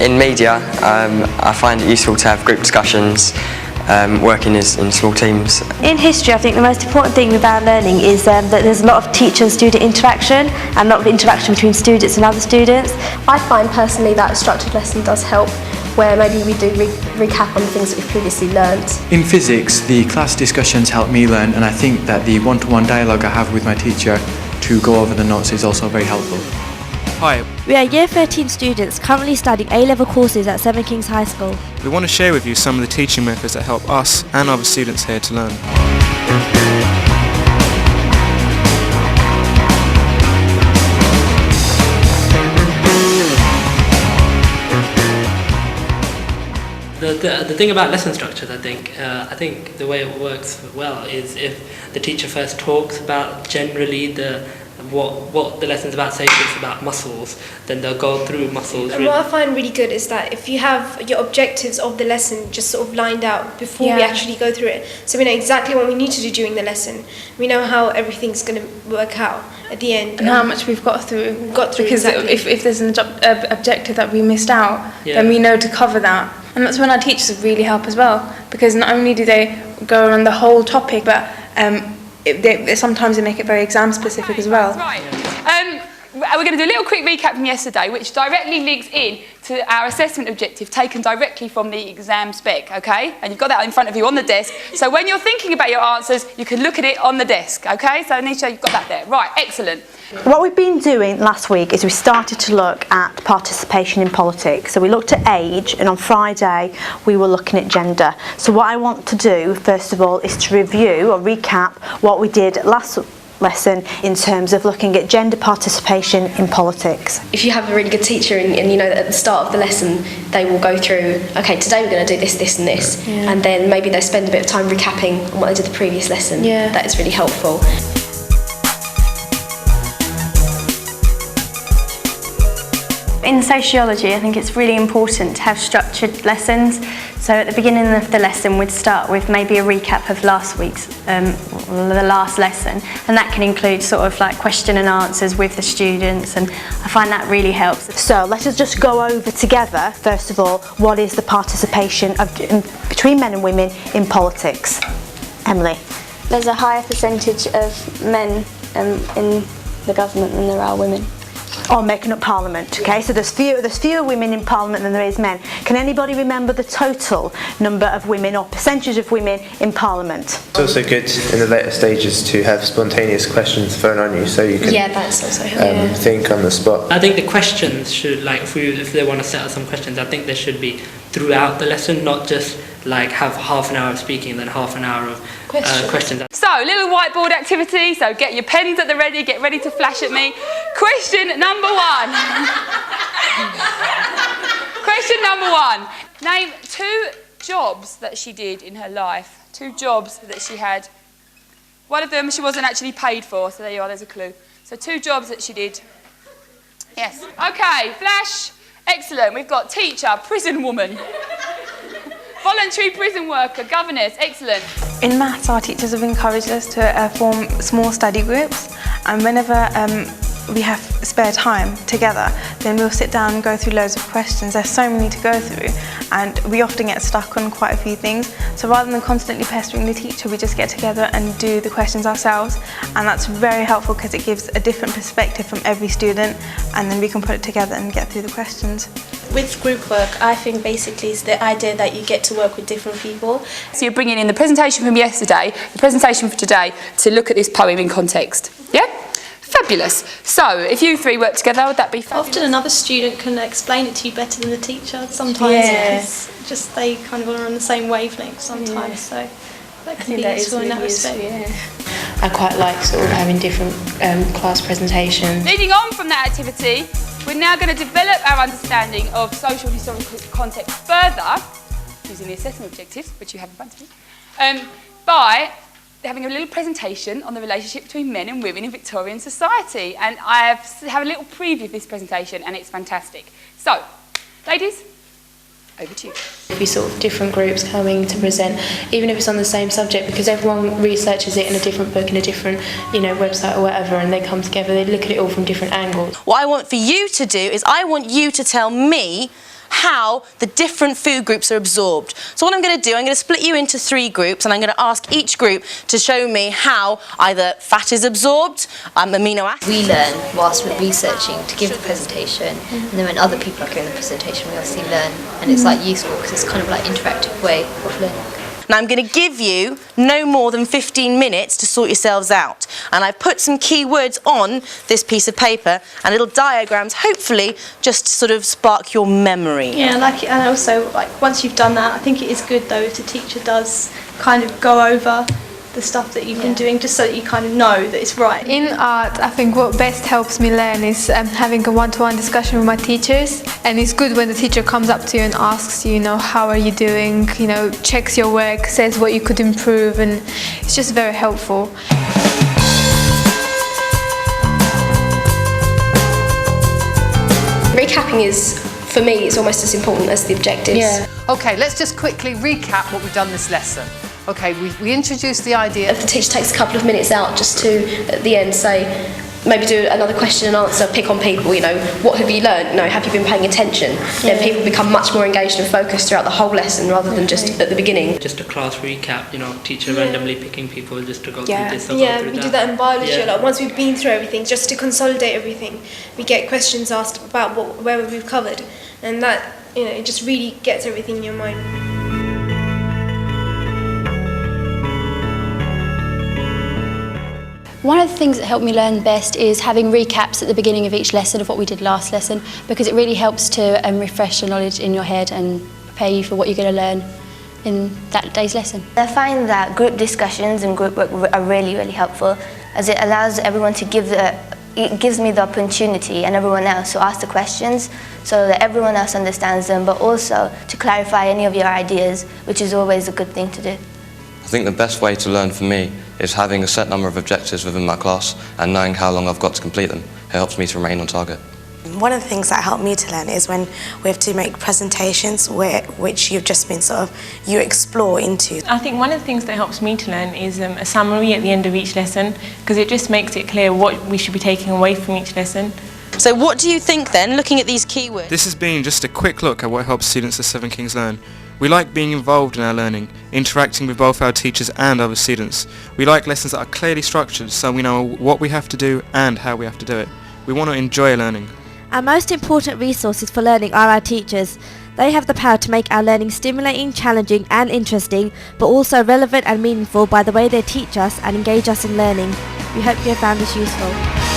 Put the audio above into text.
In media, I find it useful to have group discussions, working in small teams. In history, I think the most important thing about learning is that there's a lot of teacher-student interaction and a lot of interaction between students and other students. I find personally that a structured lesson does help, where maybe we do recap on the things that we've previously learned. In physics, the class discussions help me learn, and I think that the one-to-one dialogue I have with my teacher to go over the notes is also very helpful. Hi, We are Year 13 students currently studying A-level courses at Seven Kings High School. we want to share with you some of the teaching methods that help us and other students here to learn. The thing about lesson structures, I think the way it works well is if the teacher first talks about generally what the lesson's about. Say if it's about muscles, then they'll go through muscles. And what I find really good is that if you have your objectives of the lesson just sort of lined out before we actually go through it, so we know exactly what we need to do during the lesson, we know how everything's going to work out at the end. And how much we've got through. Because exactly. if there's an objective that we missed out, then we know to cover that. And that's when our teachers really help as well, because not only do they go around the whole topic, but sometimes they make it very exam specific as well. Right. We're going to do a little quick recap from yesterday, which directly links in to our assessment objective taken directly from the exam spec, okay? And you've got that in front of you on the desk. So when you're thinking about your answers, you can look at it on the desk, okay? So Nisha, you've got that there. Right, excellent. What we've been doing last week is we started to look at participation in politics. So we looked at age, and on Friday we were looking at gender. So what I want to do, first of all, is to review or recap what we did last lesson in terms of looking at gender participation in politics. If you have a really good teacher and you know that at the start of the lesson they will go through, okay, today we're going to do this, this and this, and then maybe they spend a bit of time recapping on what they did the previous lesson. That is really helpful. In sociology, I think it's really important to have structured lessons. So at the beginning of the lesson, we'd start with maybe a recap of last week's, the last lesson, and that can include sort of like question and answers with the students, and I find that really helps. So let us just go over together, first of all, what is the participation between men and women in politics? Emily? There's a higher percentage of men in the government than there are women. Or making up Parliament, okay? So there's fewer women in Parliament than there is men. Can anybody remember the total number of women or percentage of women in Parliament? It's also good in the later stages to have spontaneous questions thrown on you, so you can that's also helpful. think on the spot. I think the questions should, like, if they want to set up some questions, I think they should be throughout the lesson, not just like have half an hour of speaking and then half an hour of questions. So, little whiteboard activity, so get your pens at the ready, get ready to flash at me. Question number one. Question number one. Name 2 jobs that she did in her life. 2 jobs that she had. One of them she wasn't actually paid for, so there you are, there's a clue. So 2 jobs that she did. Yes. Okay, flash. Excellent. We've got teacher, prison woman. Voluntary prison worker, governess, excellent. In maths, our teachers have encouraged us to form small study groups, and whenever we have spare time together, then we'll sit down and go through loads of questions. There's so many to go through, and we often get stuck on quite a few things. So rather than constantly pestering the teacher, we just get together and do the questions ourselves, and that's very helpful because it gives a different perspective from every student, and then we can put it together and get through the questions. With group work, I think basically it's the idea that you get to work with different people. So you're bringing in the presentation from yesterday, the presentation for today, to look at this poem in context. Yeah? Fabulous. So, if you 3 work together, would that be fabulous? Often another student can explain it to you better than the teacher. Sometimes it's just they kind of are on the same wavelength sometimes, so that can be useful in that respect. I quite like sort of having different class presentations. Leading on from that activity, we're now going to develop our understanding of social and historical context further, using the assessment objectives, which you have in front of you, by having a little presentation on the relationship between men and women in Victorian society. And I have a little preview of this presentation, and it's fantastic. So, ladies, over to you. Be sort of different groups coming to present, even if it's on the same subject, because everyone researches it in a different book, in a different, website or whatever, and they come together, they look at it all from different angles. What I want for you to do is I want you to tell me how the different food groups are absorbed. So what I'm going to do, I'm going to split you into 3 groups, and I'm going to ask each group to show me how either fat is absorbed, amino acids. We learn whilst we're researching to give the presentation, and then when other people are giving the presentation, we obviously learn, and it's like useful because it's kind of like interactive way of learning. Now I'm going to give you no more than 15 minutes to sort yourselves out, and I've put some key words on this piece of paper and little diagrams, hopefully just to sort of spark your memory. Yeah, and also once you've done that, I think it is good though if the teacher does kind of go over the stuff that you've been doing, just so that you kind of know that it's right. In art, I think what best helps me learn is having a one-to-one discussion with my teachers, and it's good when the teacher comes up to you and asks you, how are you doing, checks your work, says what you could improve, and it's just very helpful. Recapping is, for me, it's almost as important as the objectives. Yeah. Okay, let's just quickly recap what we've done this lesson. Okay, we introduced the idea. If the teacher takes a couple of minutes out just to, at the end, say, maybe do another question and answer, pick on people, what have you learned, have you been paying attention? Then people become much more engaged and focused throughout the whole lesson rather than just at the beginning. Just a class recap, teacher randomly picking people just to go through this or Yeah, go through we that. do that in biology a lot. Once we've been through everything, just to consolidate everything, we get questions asked about where we've covered, and that, it just really gets everything in your mind. One of the things that helped me learn best is having recaps at the beginning of each lesson of what we did last lesson, because it really helps to refresh the knowledge in your head and prepare you for what you're going to learn in that day's lesson. I find that group discussions and group work are really, really helpful, as it allows everyone to it gives me the opportunity and everyone else to ask the questions so that everyone else understands them, but also to clarify any of your ideas, which is always a good thing to do. I think the best way to learn for me is having a set number of objectives within my class and knowing how long I've got to complete them. It helps me to remain on target. One of the things that helped me to learn is when we have to make presentations which you've just been you explore into. I think one of the things that helps me to learn is a summary at the end of each lesson, because it just makes it clear what we should be taking away from each lesson. So what do you think then, looking at these keywords? This has been just a quick look at what helps students at Seven Kings learn. We like being involved in our learning, interacting with both our teachers and other students. We like lessons that are clearly structured so we know what we have to do and how we have to do it. We want to enjoy learning. Our most important resources for learning are our teachers. They have the power to make our learning stimulating, challenging and interesting, but also relevant and meaningful by the way they teach us and engage us in learning. We hope you have found this useful.